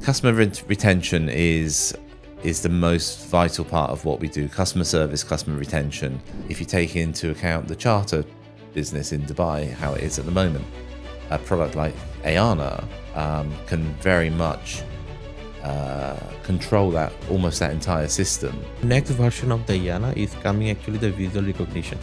Customer retention is the most vital part of what we do. Customer service, customer retention. If you take into account the charter business in Dubai, how it is at the moment, a product like Eyaana can very much control almost that entire system. Next version of the Eyaana is coming actually the visual recognition.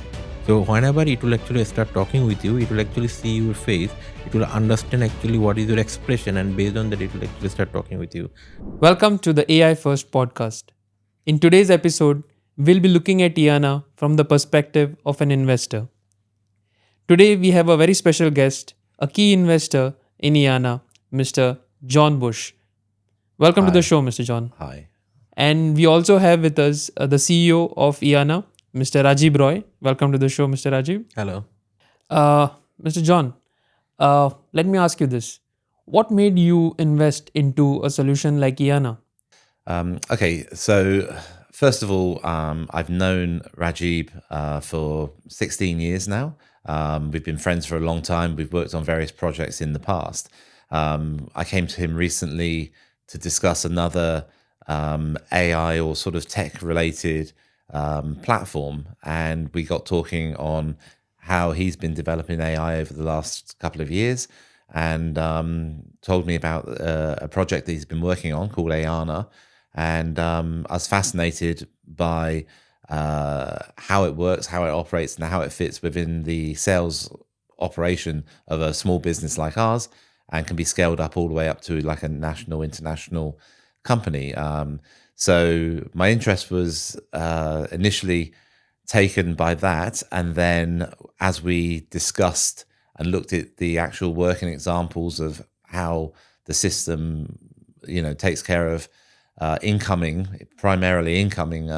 So whenever it will actually start talking with you, it will actually see your face, it will understand actually what is your expression, and based on that it will actually start talking with you. Welcome to the AI First podcast. In today's episode, we'll be looking at Eyaana from the perspective of an investor. Today we have a very special guest, a key investor in Eyaana, Mr. John Bush. Welcome Hi. to the show, Mr. John. Hi. And we also have with us the CEO of Eyaana, Mr. Rajib Roy. Welcome to the show, Mr. Rajib. Hello. Mr. John, let me ask you this. What made you invest into a solution like Eyaana? Okay, so first of all, I've known Rajib for 16 years now. We've been friends for a long time. We've worked on various projects in the past. I came to him recently to discuss another AI or sort of tech-related platform, and we got talking on how he's been developing AI over the last couple of years, and told me about a project that he's been working on called Eyaana, and I was fascinated by how it works, how it operates, and how it fits within the sales operation of a small business like ours, and can be scaled up all the way up to like a national, international company. So my interest was initially taken by that, and then as we discussed and looked at the actual working examples of how the system, takes care of primarily incoming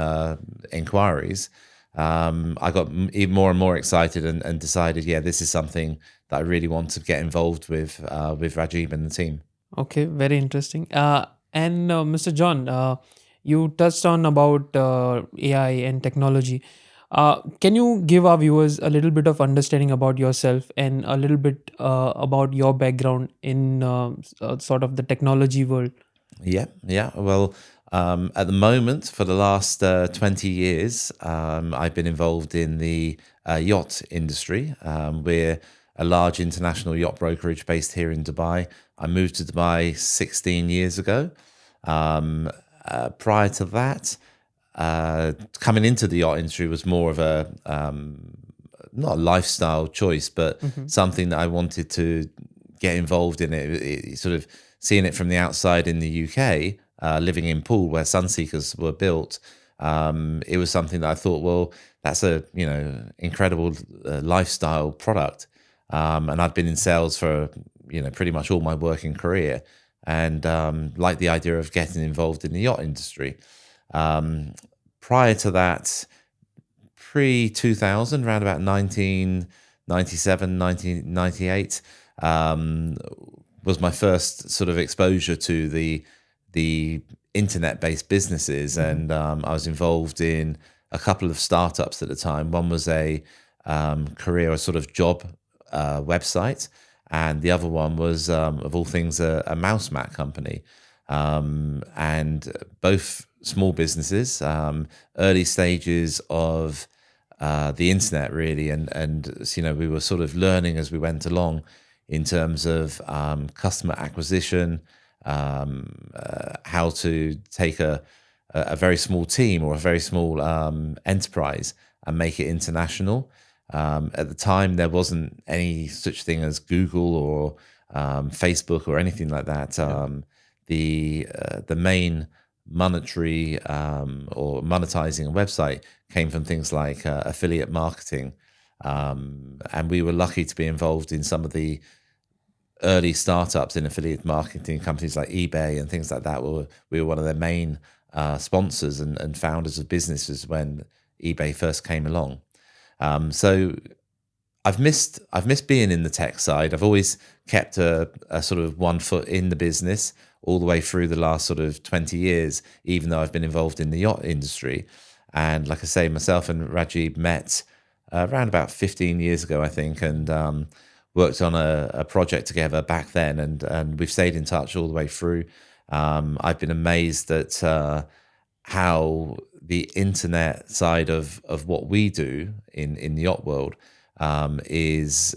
inquiries, I got even more and more excited and decided, this is something that I really want to get involved with Rajib and the team. Okay, very interesting. And Mr. John, you touched on about AI and technology. Can you give our viewers a little bit of understanding about yourself and a little bit about your background in sort of the technology world? Yeah. Well, at the moment, for the last 20 years, I've been involved in the yacht industry. We're a large international yacht brokerage based here in Dubai. I moved to Dubai 16 years ago. Prior to that, coming into the yacht industry was more of a not a lifestyle choice, but something that I wanted to get involved in. It sort of seeing it from the outside in the UK, living in Poole where Sunseekers were built. It was something that I thought, well, that's a incredible lifestyle product, and I'd been in sales for pretty much all my working career, and liked the idea of getting involved in the yacht industry. Prior to that, pre-2000, around about 1997, 1998, was my first sort of exposure to the internet-based businesses, and I was involved in a couple of startups at the time. One was a sort of job website, and the other one was, of all things, a mouse mat company. And both small businesses, early stages of the internet, really, and we were sort of learning as we went along in terms of customer acquisition, how to take a very small team or a very small enterprise and make it international. At the time, there wasn't any such thing as Google or Facebook or anything like that. The main monetary or monetizing a website came from things like affiliate marketing, and we were lucky to be involved in some of the early startups in affiliate marketing, companies like eBay and things like that. We were one of their main sponsors and founders of businesses when eBay first came along. So I've missed being in the tech side. I've always kept a sort of 1 foot in the business all the way through the last sort of 20 years, even though I've been involved in the yacht industry. And like I say, myself and Rajib met around about 15 years ago, I think, and worked on a project together back then. And we've stayed in touch all the way through. I've been amazed at how the internet side of what we do in the yacht world is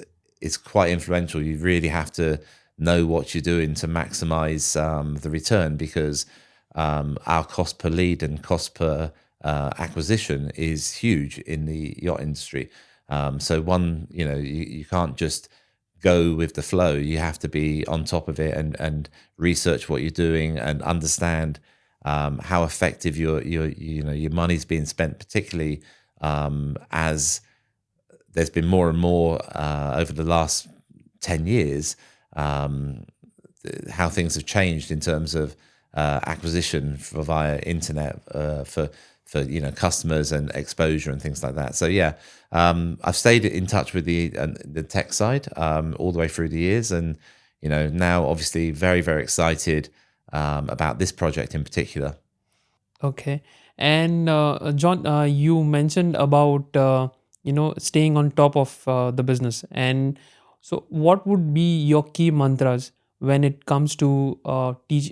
quite influential. You really have to know what you're doing to maximize the return, because our cost per lead and cost per acquisition is huge in the yacht industry. So you can't just go with the flow. You have to be on top of it and research what you're doing and understand how effective your money's being spent, particularly as there's been more and more over the last 10 years, how things have changed in terms of acquisition via internet for customers and exposure and things like that. So yeah, I've stayed in touch with the tech side all the way through the years, and now obviously very, very excited about this project in particular. Okay. And John, you mentioned about staying on top of the business. And so, what would be your key mantras when it comes to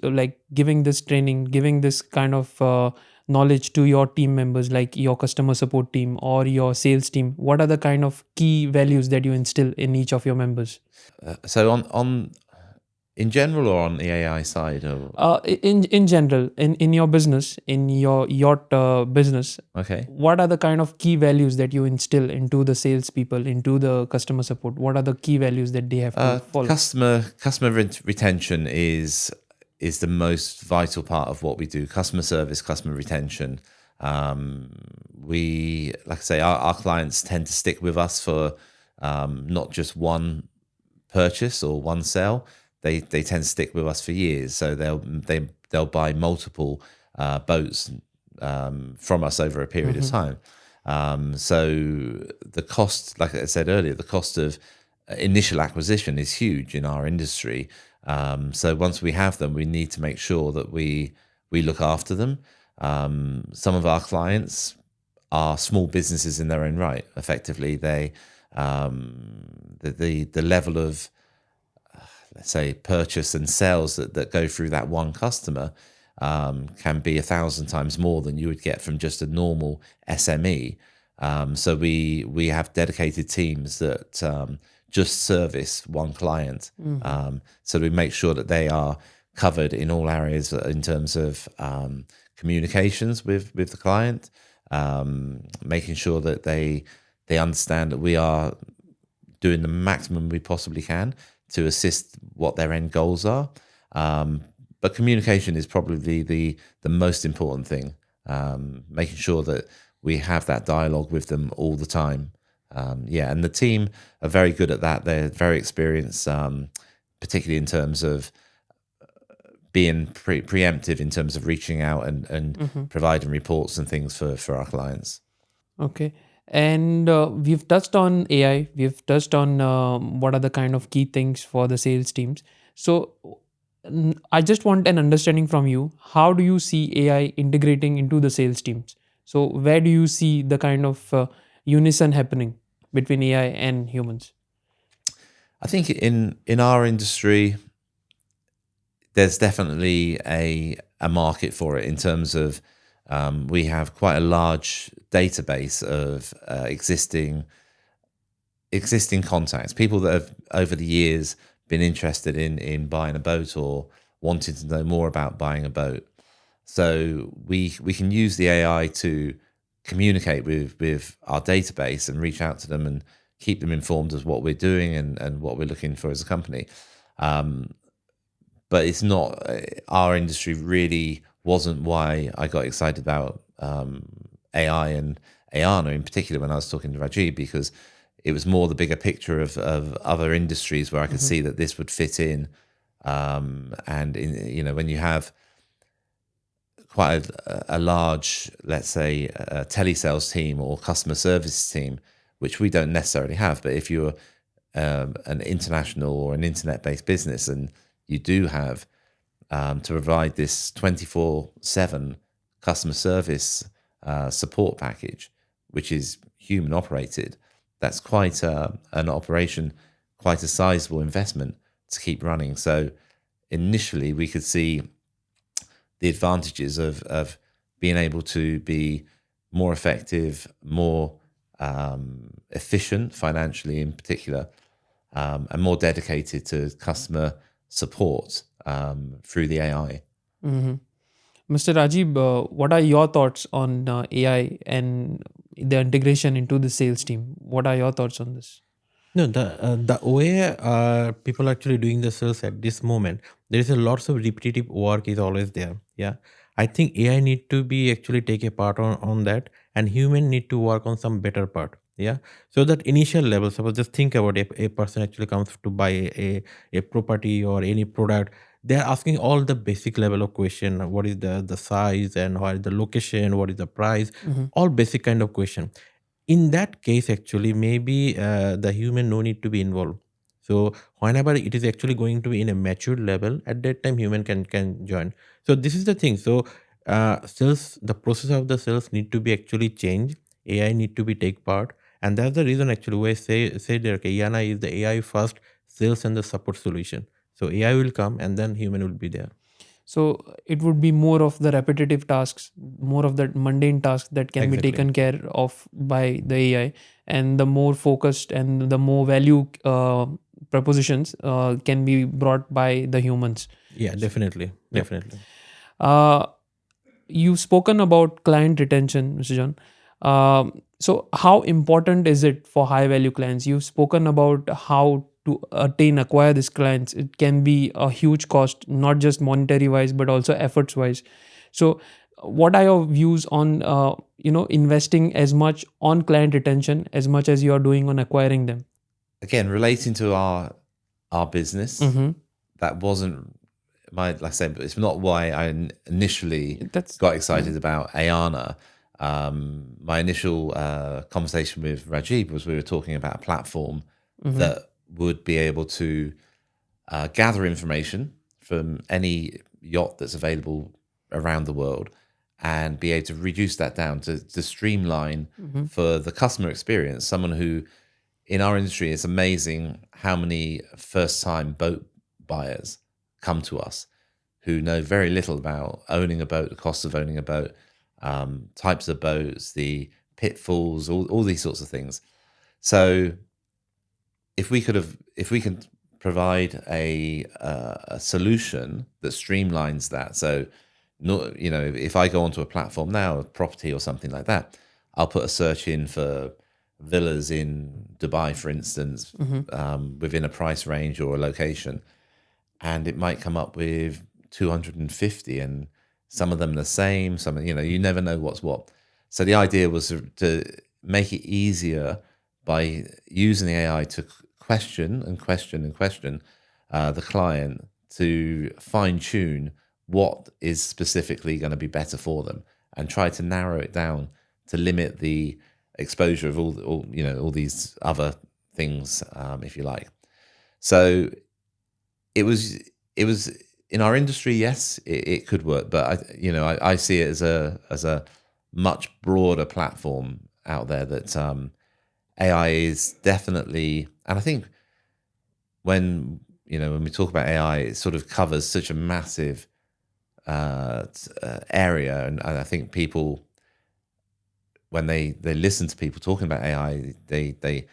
like giving this training, giving this kind of knowledge to your team members, like your customer support team or your sales team? What are the kind of key values that you instill in each of your members? So on in general, or on the AI side, or In general, in your business, in your yacht business, okay. what are the kind of key values that you instill into the salespeople, into the customer support? What are the key values that they have to follow? Customer retention is the most vital part of what we do. Customer service, customer retention. We, like I say, our clients tend to stick with us for not just one purchase or one sale. They tend to stick with us for years. So they'll buy multiple boats from us over a period of time. So the cost, like I said earlier, the cost of initial acquisition is huge in our industry. So once we have them, we need to make sure that we look after them. Some of our clients are small businesses in their own right. Effectively, they the level of, let's say, purchase and sales that go through that one customer can be 1,000 times more than you would get from just a normal SME. So we have dedicated teams that just service one client. So we make sure that they are covered in all areas in terms of communications with the client, making sure that they understand that we are doing the maximum we possibly can to assist what their end goals are. But communication is probably the most important thing, making sure that we have that dialogue with them all the time. And the team are very good at that. They're very experienced, particularly in terms of being preemptive in terms of reaching out and providing reports and things for our clients. Okay. And we've touched on AI. We've touched on what are the kind of key things for the sales teams. So I just want an understanding from you. How do you see AI integrating into the sales teams? So where do you see the kind of unison happening between AI and humans? I think in our industry, there's definitely a market for it in terms of we have quite a large database of existing contacts, people that have over the years been interested in buying a boat or wanting to know more about buying a boat. So we can use the AI to communicate with our database and reach out to them and keep them informed of what we're doing and what we're looking for as a company. But it's not, our industry really wasn't why I got excited about AI and Eyaana in particular when I was talking to Rajib, because it was more the bigger picture of other industries where I could see that this would fit in. And when you have quite a large, let's say, telesales team or customer service team, which we don't necessarily have, but if you're an international or an internet-based business and you do have to provide this 24/7 customer service support package, which is human operated, that's quite an operation, quite a sizable investment to keep running. So initially we could see the advantages of being able to be more effective, more efficient financially in particular, and more dedicated to customer support through the AI. Mr. Rajib, what are your thoughts on AI and the integration into the sales team? What are your thoughts on this? No, the way people actually doing the sales at this moment, there is a lots of repetitive work is always there. Yeah, I think AI need to be actually take a part on that, and human need to work on some better part. Yeah, so that initial level, suppose just think about a person actually comes to buy a property or any product. They are asking all the basic level of question: what is the size, and what is the location, what is the price, all basic kind of question. In that case actually maybe the human no need to be involved. So whenever it is actually going to be in a mature level, at that time human can join. So this is the thing. So sales, the process of the sales need to be actually changed. AI need to be take part, and that's the reason actually we say that Eyaana is the AI first sales and the support solution. So AI will come and then human will be there. So it would be more of the repetitive tasks, more of the mundane tasks that can be Exactly. taken care of by the AI, and the more focused and the more value propositions can be brought by the humans. Yeah, definitely. Yep. Definitely. Uh, you've spoken about client retention, Mr. John. So, how important is it for high value clients? You've spoken about how to acquire these clients. It can be a huge cost, not just monetary wise, but also efforts wise. So, what are your views on investing as much on client retention as much as you are doing on acquiring them? Again, relating to our business, Mm-hmm. that wasn't like I said, but it's not why I initially That's got excited about Eyaana. My initial conversation with Rajib was we were talking about a platform that would be able to gather information from any yacht that's available around the world and be able to reduce that down to streamline for the customer experience. Someone who, in our industry, it's amazing how many first-time boat buyers come to us who know very little about owning a boat, the cost of owning a boat, types of boats, the pitfalls, all these sorts of things. So if we can provide a solution that streamlines that, so if I go onto a platform now, a property or something like that, I'll put a search in for villas in Dubai, for instance, within a price range or a location, and it might come up with 250, and some of them the same. Some, you never know what's what. So the idea was to make it easier by using the AI to question the client to fine tune what is specifically going to be better for them, and try to narrow it down to limit the exposure of all these other things, if you like. So it was in our industry, yes, it could work, but I see it as a much broader platform out there that AI is definitely, and I think when we talk about AI, it sort of covers such a massive area, and I think people, when they listen to people talking about AI, they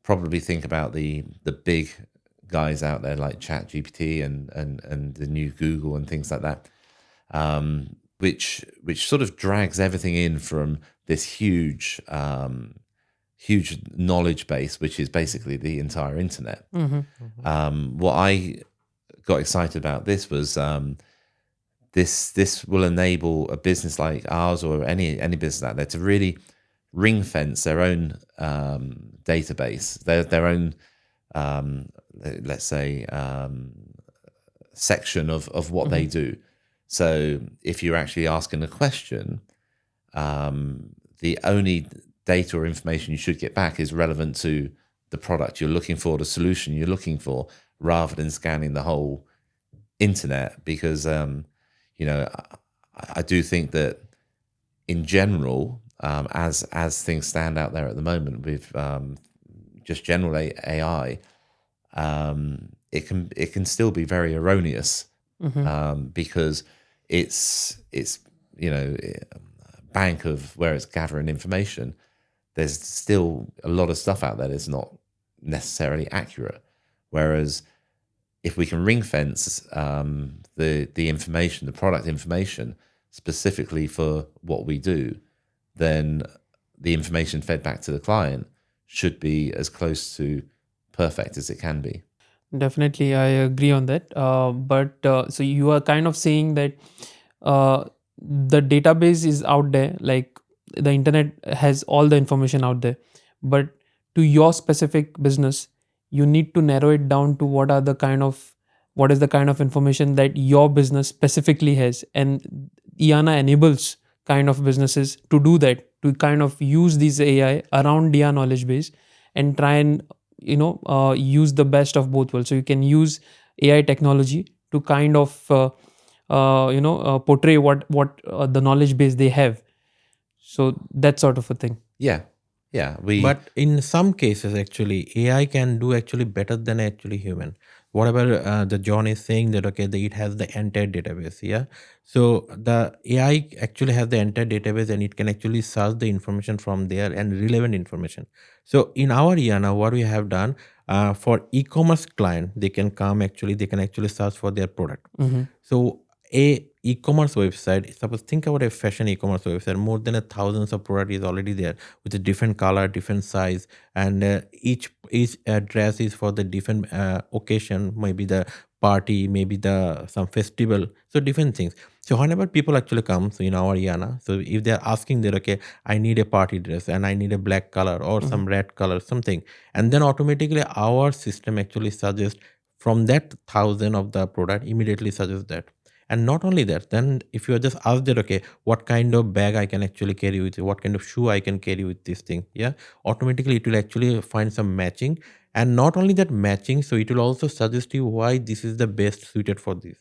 probably think about the big guys out there like ChatGPT and the new Google and things like that, which sort of drags everything in from this huge knowledge base, which is basically the entire internet. What I got excited about this was this will enable a business like ours, or any business out there, to really ring fence their own database, their own let's say section of what they do. So if you're actually asking a question, the only data or information you should get back is relevant to the product you're looking for, the solution you're looking for, rather than scanning the whole internet. Because I do think that in general, as things stand out there at the moment with just general AI, it can still be very erroneous, because its bank of where it's gathering information, there's still a lot of stuff out there that's not necessarily accurate. Whereas if we can ring fence the information, the product information, specifically for what we do, then the information fed back to the client should be as close to perfect as it can be. Definitely, I agree on that. But so you are kind of saying that the database is out there, like the internet has all the information out there, but to your specific business, you need to narrow it down to what is the kind of information that your business specifically has, and Eyaana enables kind of businesses to do that, to kind of use these AI around their knowledge base and try and use the best of both worlds. So you can use AI technology to kind of portray what the knowledge base they have. So that sort of a thing. Yeah, But in some cases, actually, AI can do actually better than actually human. Whatever the John is saying that okay, it has the entire database. Yeah, so the AI actually has the entire database and it can actually search the information from there and relevant information. So in our Eyaana, what we have done for e-commerce client, they can actually search for their product. Mhm. So a e-commerce website, suppose think about a fashion e-commerce website, more than a thousands of product is already there with a different color, different size, and each dress is for the different occasion, maybe the party, maybe the some festival, so different things. So whenever people actually come, so in our Eyaana, so if they're asking that okay, I need a party dress and I need a black color or some red color, something, and then automatically our system actually suggests from that thousand of the product immediately suggests that. And not only that, then if you are just asked that okay, what kind of bag I can actually carry with it, what kind of shoe I can carry with this thing, yeah, automatically it will actually find some matching. And not only that matching, so it will also suggest you why this is the best suited for this,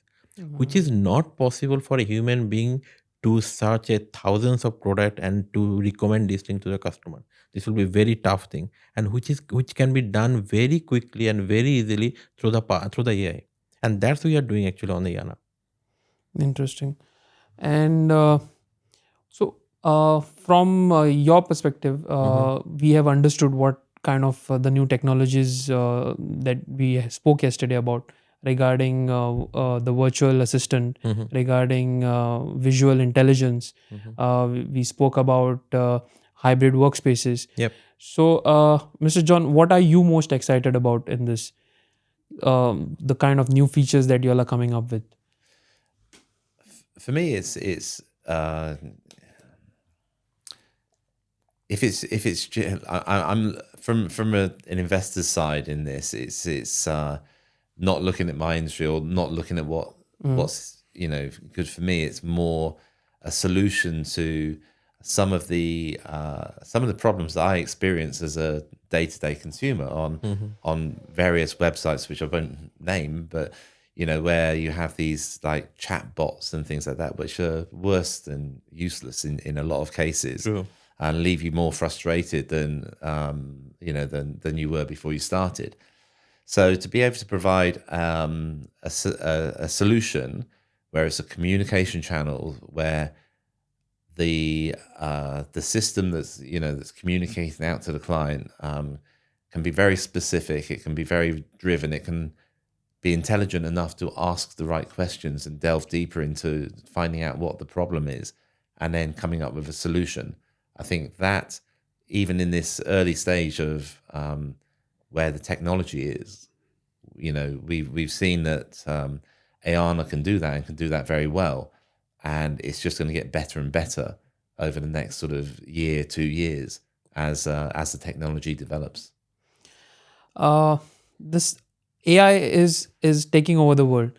which is not possible for a human being to search a thousands of product and to recommend this thing to the customer. This will be very tough thing, and which can be done very quickly and very easily through the AI. And that's what we are doing actually on the Yana. Interesting. And from your perspective, we have understood what kind of the new technologies that we spoke yesterday about regarding the virtual assistant, regarding visual intelligence. We spoke about hybrid workspaces. Yep. So, Mr. John, what are you most excited about in this? The kind of new features that you all are coming up with. for me, it's if it's I'm from an investor's side in this. It's not looking at my industry or not looking at what's good for me. It's more a solution to some of the problems that I experience as a day-to-day consumer on various websites, which I won't name, but where you have these like chat bots and things like that, which are worse than useless in a lot of cases. True. And leave you more frustrated than than you were before you started. So to be able to provide a solution where it's a communication channel where the system that's communicating out to the client can be very specific. It can be very driven. It can be intelligent enough to ask the right questions and delve deeper into finding out what the problem is, and then coming up with a solution. I think that even in this early stage of where the technology is, we've seen that Eyaana can do that and can do that very well, and it's just going to get better and better over the next sort of year, 2 years as the technology develops. This AI is taking over the world,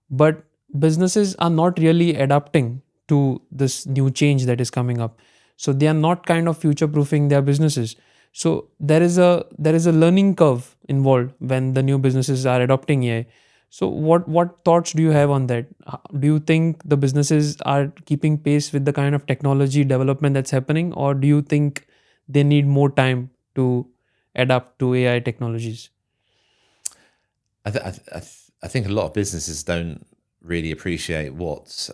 but businesses are not really adapting to this new change that is coming up. So they are not kind of future proofing their businesses. So there is a learning curve involved when the new businesses are adopting AI. So what thoughts do you have on that? Do you think the businesses are keeping pace with the kind of technology development that's happening, or do you think they need more time to adapt to AI technologies? I think a lot of businesses don't really appreciate what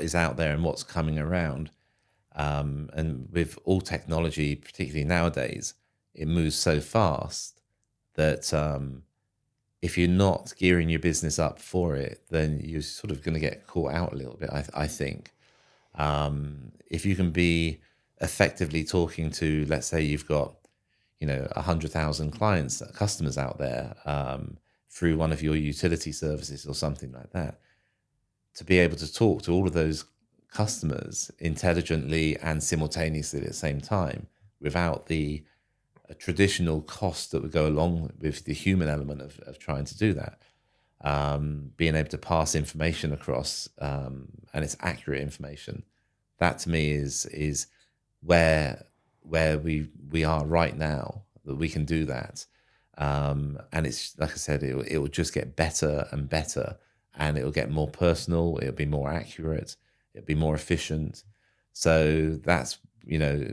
is out there and what's coming around. And with all technology, particularly nowadays, it moves so fast that if you're not gearing your business up for it, then you're sort of going to get caught out a little bit, I think. If you can be effectively talking to, let's say you've got, 100,000 customers out there, through one of your utility services or something like that, to be able to talk to all of those customers intelligently and simultaneously at the same time without the traditional cost that would go along with the human element of trying to do that. Being able to pass information across, and it's accurate information, that to me is where we are right now, that we can do that. And it's like I said, it will just get better and better, and it will get more personal. It'll be more accurate. It'll be more efficient. So that's,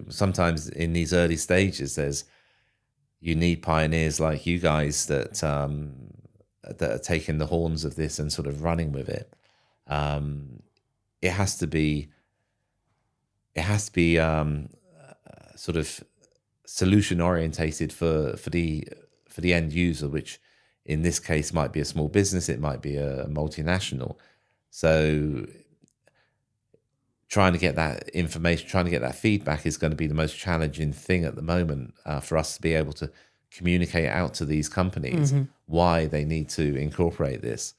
sometimes in these early stages, you need pioneers like you guys that are taking the horns of this and sort of running with it. It has to be sort of solution orientated for the end user, which in this case might be a small business, it might be a multinational. So trying to get that information, trying to get that feedback is going to be the most challenging thing at the moment, for us to be able to communicate out to these companies why they need to incorporate this.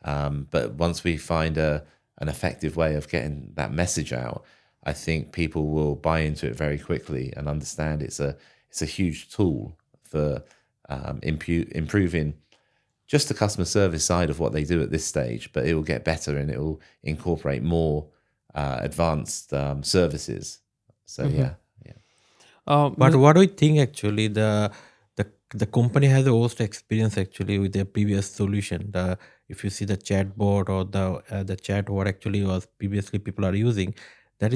But once we find an effective way of getting that message out, I think people will buy into it very quickly and understand it's a huge tool for improving just the customer service side of what they do at this stage. But it will get better and it will incorporate more advanced services. So yeah. But what do you think actually the company has the worst experience actually with their previous solution? If you see the chatbot or the chat what actually was previously people are using, that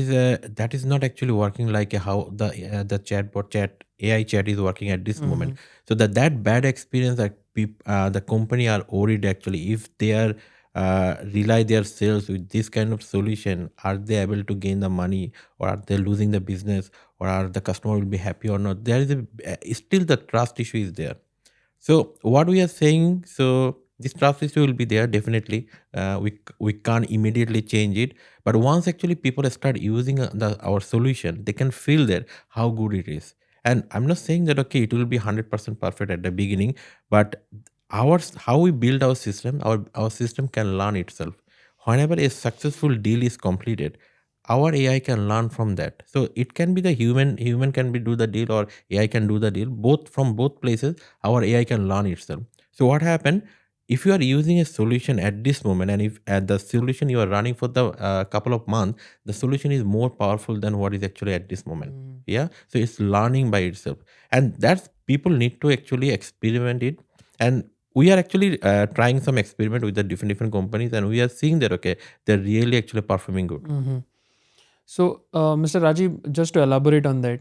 is not actually working like how the chat AI chat is working at this moment. So that bad experience that the company are worried actually if they are rely their sales with this kind of solution, are they able to gain the money, or are they losing the business, or are the customer will be happy or not? There is still the trust issue is there. So what we are saying, so this trust issue will be there definitely. We can't immediately change it, but once actually people start using our solution, they can feel that how good it is. And I'm not saying that okay, it will be 100% perfect at the beginning, but how we build our system, our system can learn itself. Whenever a successful deal is completed, our AI can learn from that. So it can be the human can be do the deal, or AI can do the deal. Both from both places, our AI can learn itself. So what happened? If you are using a solution at this moment, and if at the solution you are running for the couple of months, the solution is more powerful than what is actually at this moment. Yeah. So it's learning by itself, and that's people need to actually experiment it. And we are actually trying some experiment with the different companies, and we are seeing that okay, they're really actually performing good. So, Mr. Rajib, just to elaborate on that,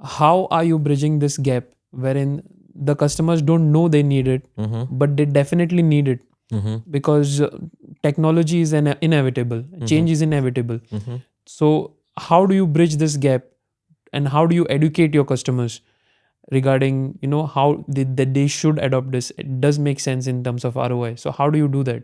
how are you bridging this gap wherein the customers don't know they need it, but they definitely need it because technology is inevitable, change is inevitable. So, how do you bridge this gap, and how do you educate your customers regarding how they should adopt this? It does make sense in terms of ROI. So, how do you do that?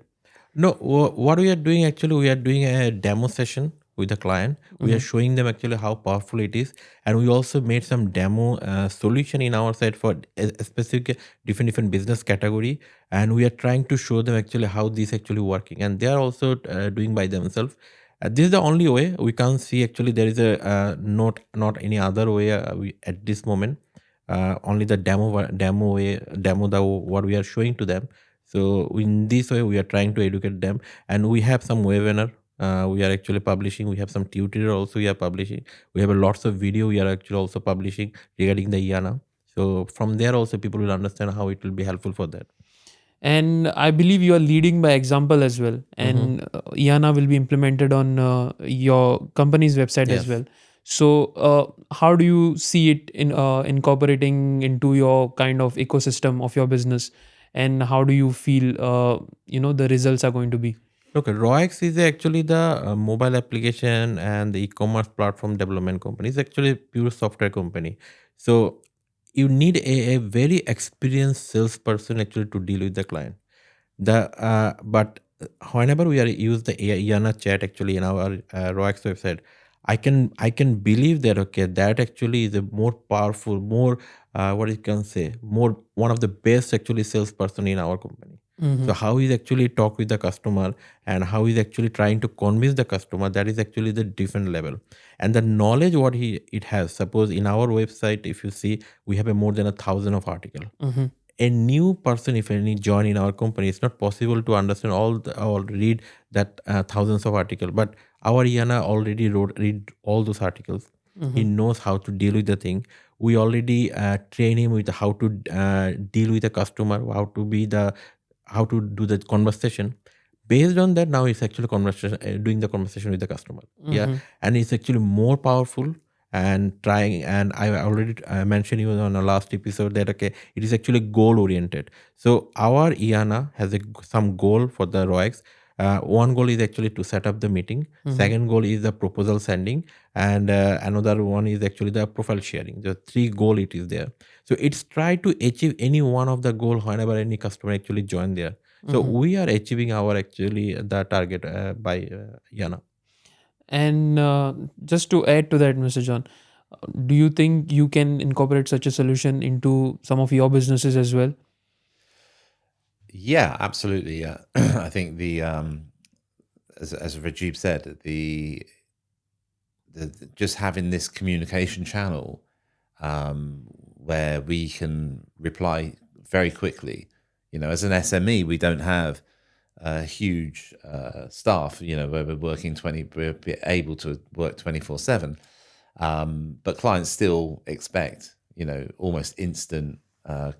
No, what we are doing actually, we are doing a demo session with the client. We are showing them actually how powerful it is, and we also made some demo solution in our side for a specific different business category, and we are trying to show them actually how this actually working, and they are also doing by themselves. This is the only way. We can't see actually there is a not any other way at this moment. Only the demo what we are showing to them. So in this way, we are trying to educate them, and we have some webinar. We are actually publishing. We have some tutorial also we are publishing. We have lots of video we are actually also publishing regarding the Eyaana. So from there also people will understand how it will be helpful for that. And I believe you are leading by example as well. And Eyaana will be implemented on your company's website as well. So how do you see it in incorporating into your kind of ecosystem of your business? and how do you feel the results are going to be? Okay, Royex is actually the mobile application and the e-commerce platform development company. It's actually a pure software company. So you need a very experienced salesperson actually to deal with the client. But whenever we are use the Eyaana chat actually in our Royex website, I can believe that that actually is a more powerful, more what you can say, more one of the best actually salesperson in our company. Mm-hmm. So how he's actually talk with the customer and how he's actually trying to convince the customer, that is actually the different level. And the knowledge what he it has. Suppose in our website, if you see, we have a more than 1,000 of article. Mm-hmm. A new person, if any join in our company, it's not possible to understand or read that thousands of articles. But our Eyaana already read all those articles. He Mm-hmm. knows how to deal with the thing. We already train him with how to deal with the customer, how to do the conversation. Based on that, now it's actually conversation, doing the conversation with the customer. Yeah, Mm-hmm. and it's actually more powerful and trying. And I already mentioned even on the last episode that it is actually goal oriented. So our Eyaana has some goal for the Royex. One goal is actually to set up the meeting. Mm-hmm. Second goal is the proposal sending, and another one is actually the profile sharing. The three goal it is there. So it's try to achieve any one of the goal whenever any customer actually join there. So Mm-hmm. we are achieving our actually the target by Eyaana. And just to add to that, Mr. John, do you think you can incorporate such a solution into some of your businesses as well? Yeah, absolutely. Yeah, I think as Rajib said, just having this communication channel where we can reply very quickly. As an SME, we don't have a huge staff. Where we're able to work 24/7. But clients still expect, almost instant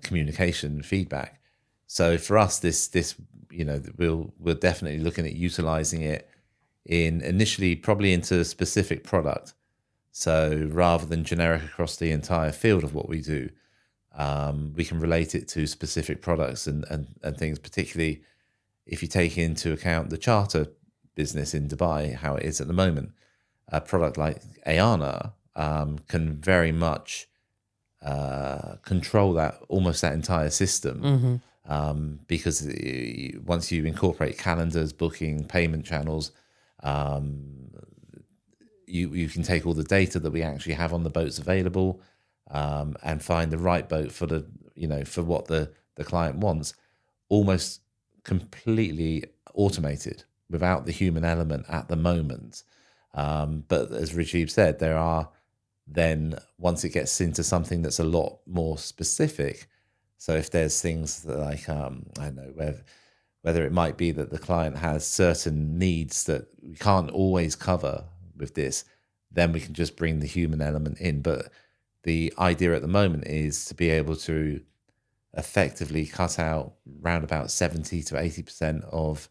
communication feedback. So for us, this we're definitely looking at utilizing it in initially probably into a specific product. So rather than generic across the entire field of what we do, we can relate it to specific products and things, particularly if you take into account the charter business in Dubai, how it is at the moment. A product like Eyaana can very much control that entire system, because once you incorporate calendars, booking, payment channels, you can take all the data that we actually have on the boats available, and find the right boat for what the client wants, almost completely automated without the human element at the moment. But as Rajib said, there are then, once it gets into something that's a lot more specific. So if there's things like I don't know, whether it might be that the client has certain needs that we can't always cover with this, then we can just bring the human element in. But the idea at the moment is to be able to effectively cut out round about 70 to 80% of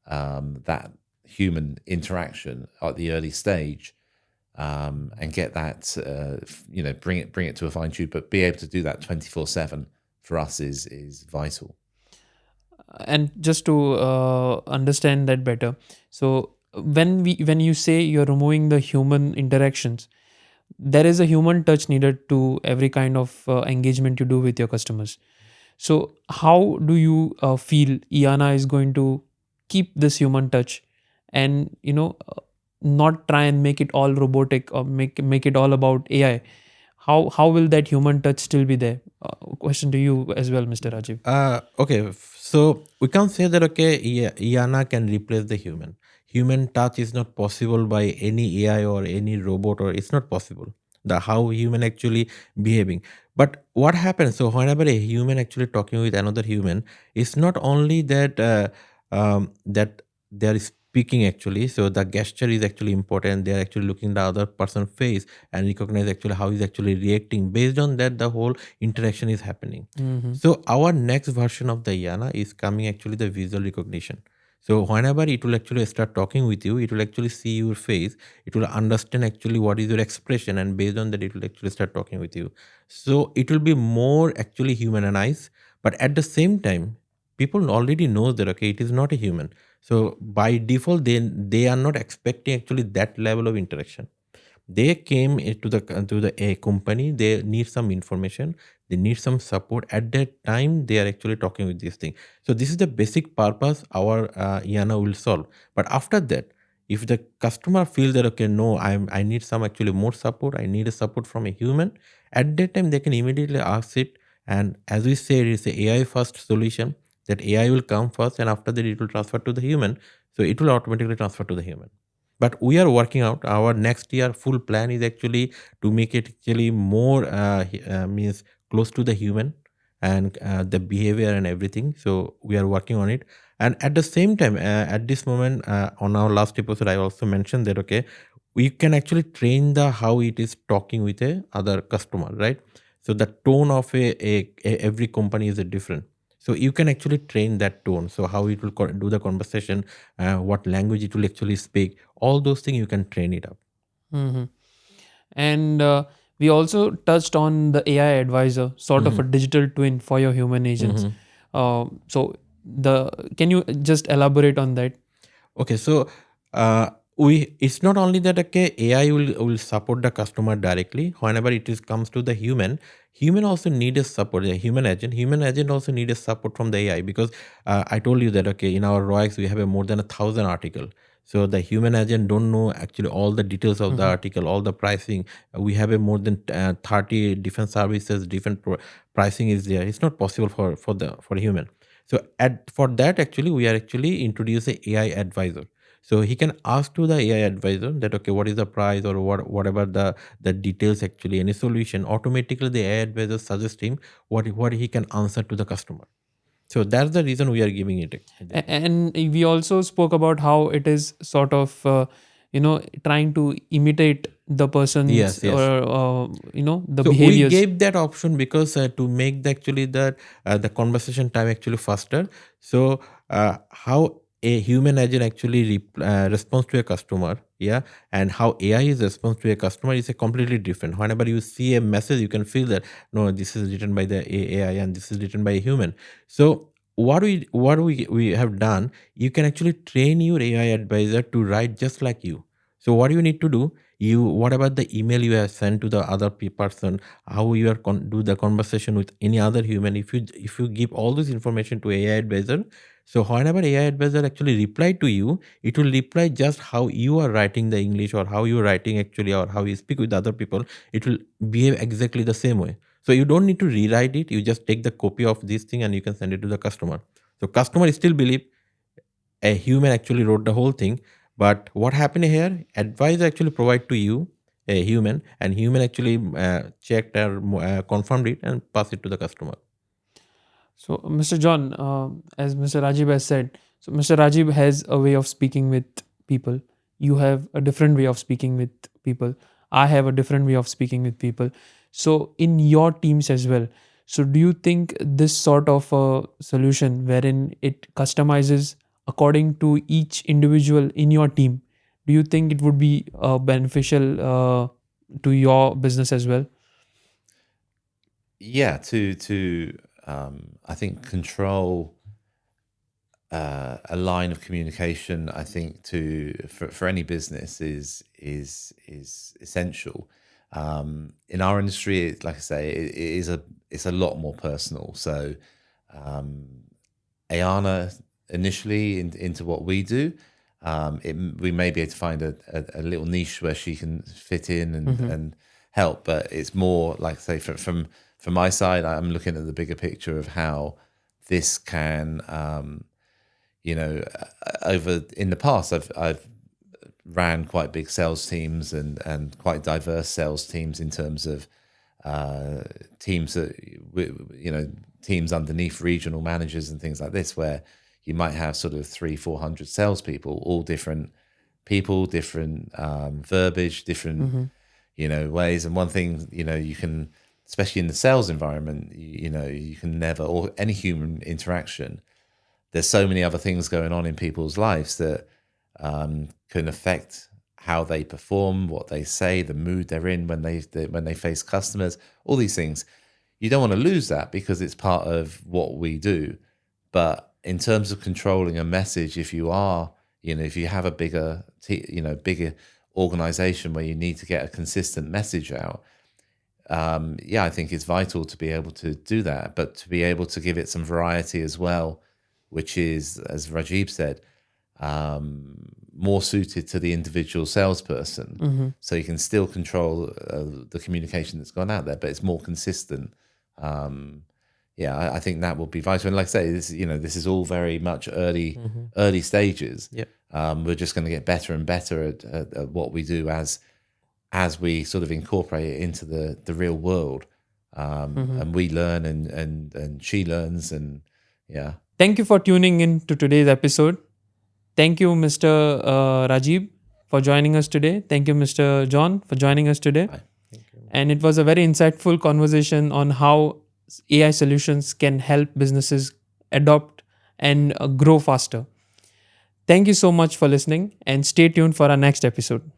that human interaction at the early stage, and get that, bring it to a fine tune, but be able to do that 24/7 for us is vital. And just to understand that better, so when you say you're removing the human interactions, there is a human touch needed to every kind of engagement you do with your customers. So how do you feel Eyaana is going to keep this human touch, and not try and make it all robotic or make it all about AI? How will that human touch still be there? Question to you as well, Mr. Rajiv. Okay, so we can't say that Eyaana can replace the human. Human touch is not possible by any AI or any robot, or it's not possible. The how human actually behaving. But what happens? So whenever a human actually talking with another human, it's not only that that they are speaking actually. So the gesture is actually important. They are actually looking the other person's face and recognize actually how he's actually reacting. Based on that, the whole interaction is happening. Mm-hmm. So our next version of the Eyaana is coming actually the visual recognition. So whenever it will actually start talking with you, it will actually see your face. It will understand actually what is your expression, and based on that, it will actually start talking with you. So it will be more actually humanized, But at the same time, people already know that okay, it is not a human. So by default, they are not expecting actually that level of interaction. They came to the a company. They need some information. They need some support. At that time, they are actually talking with this thing. So this is the basic purpose our Eyaana will solve. But after that, if the customer feels that okay, no, I need some actually more support. I need a support from a human. At that time, they can immediately ask it. And as we said, it's a AI first solution. That AI will come first, and after that, it will transfer to the human. So it will automatically transfer to the human. But we are working out our next year full plan is actually to make it actually more means close to the human and the behavior and everything. So we are working on it. And at the same time, at this moment, on our last episode, I also mentioned that okay, we can actually train the how it is talking with a other customer, right? So the tone of every company is different. So you can actually train that tone. So how it will do the conversation, what language it will actually speak, all those things you can train it up. Mhm. And we also touched on the AI advisor, sort of a digital twin for your human agents. Mhm. So the can you just elaborate on that? Okay, so we it's not only that okay AI will support the customer directly. Whenever it is comes to the human also need a support. A human agent also need a support from the AI because I told you that okay in our Royex we have a more than 1,000 article. So the human agent don't know actually all the details of the Mhm. article, all the pricing. We have a more than 30 different services, different pricing is there. It's not possible for human. So for that actually we are actually introducing AI advisor. So he can ask to the AI advisor that okay what is the price or whatever the details actually any solution automatically the AI advisor suggests him what he can answer to the customer. So that's the reason we are giving it that. And we also spoke about how it is sort of trying to imitate the person's Yes, or yes. the So we behaviors. gave that option because to make actually the conversation time actually faster. So how a human agent actually responds to a customer, yeah, and how AI is response to a customer is a completely different. Whenever you see a message, you can feel that no, this is written by the AI and this is written by a human. So what we have done, you can actually train your AI advisor to write just like you. So what you need to do, you what about the email you have sent to the other person, how you are do the conversation with any other human, if you give all this information to AI advisor, so whenever AI advisor actually reply to you, it will reply just how you are writing the English or how you are writing actually or how you speak with other people. It will behave exactly the same way. So you don't need to rewrite it, you just take the copy of this thing and you can send it to the customer. So customer still believe a human actually wrote the whole thing. But what happened here, advisor actually provide to you a human, and human actually checked or confirmed it and pass it to the customer. So, Mr. John, as Mr. Rajib has said, so Mr. Rajib has a way of speaking with people. You have a different way of speaking with people. I have a different way of speaking with people. So, in your teams as well. So, do you think this sort of a solution wherein it customizes according to each individual in your team, do you think it would be beneficial to your business as well? Yeah, to I think control a line of communication. I think for any business is essential. In our industry, like I say, it's a lot more personal. So Eyaana initially into what we do, we may be able to find a little niche where she can fit in and help, but it's more like say from my side, I'm looking at the bigger picture of how this can, over in the past, I've ran quite big sales teams and quite diverse sales teams in terms of teams that teams underneath regional managers and things like this, where you might have sort of 300-400 salespeople, all different people, different verbiage, different ways. And one thing you can, especially in the sales environment, you can never, or any human interaction, there's so many other things going on in people's lives that can affect how they perform, what they say, the mood they're in when they face customers, all these things. you don't want to lose that because it's part of what we do. But in terms of controlling a message, if you are, if you have a bigger organization where you need to get a consistent message out, I think it's vital to be able to do that, but to be able to give it some variety as well, which is, as Rajib said, more suited to the individual salesperson. So you can still control the communication that's gone out there, but it's more consistent. I think that will be vital. And like I say, this is all very much early stages. Yep. We're just going to get better and better at what we do as we sort of incorporate it into the real world. And we learn and she learns, and yeah. Thank you for tuning in to today's episode. Thank you, Mr. Rajib, for joining us today. Thank you, Mr. John, for joining us today. Bye. Thank you. And it was a very insightful conversation on how AI solutions can help businesses adopt and grow faster. Thank you so much for listening, and stay tuned for our next episode.